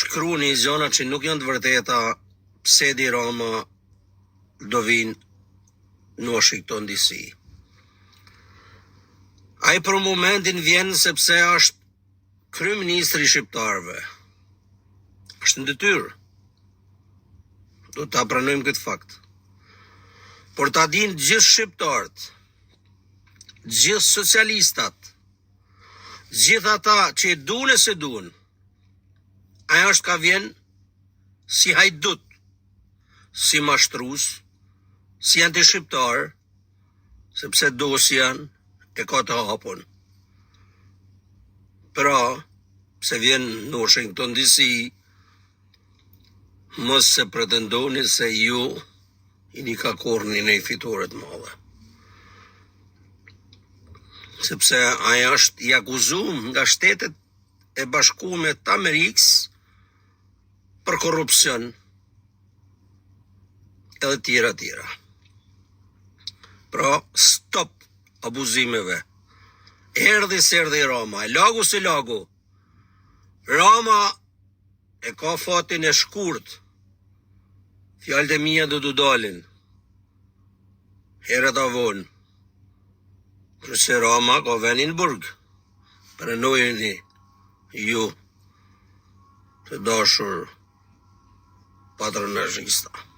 shkruani gjëra që nuk janë të vërteta, pse Edi Rama do vinë në Washington DC. Ai për momentin vjen sepse është kryeministri i shqiptarëve. Është në detyrë. Do ta pranojmë këtë fakt. Por ta dinë gjithë shqiptarët, gjithë socialistat, gjithë ata që e duan e se duan, ai është ka vjen si hajdut, si mashtrues, si anti-shqiptar, sepse dosjan e ka të hapun. Pra, se vjen në Washington DC, mos se pretendoni se ju i një ka korni në i fitore të madhe. Sepse aja është i akuzum nga Shtetet e Bashkuara të Amerikës për korrupsion edhe tjera. Pra, stop abuzimeve. Erdhi se erdhi Rama, e lagu se lagu. Rama e ka fatin e shkurt. Fjalët e mia do t'u dalin. Herët avon. Përse Rama ka venin burg. Pranojeni ju të dashur patronazhista.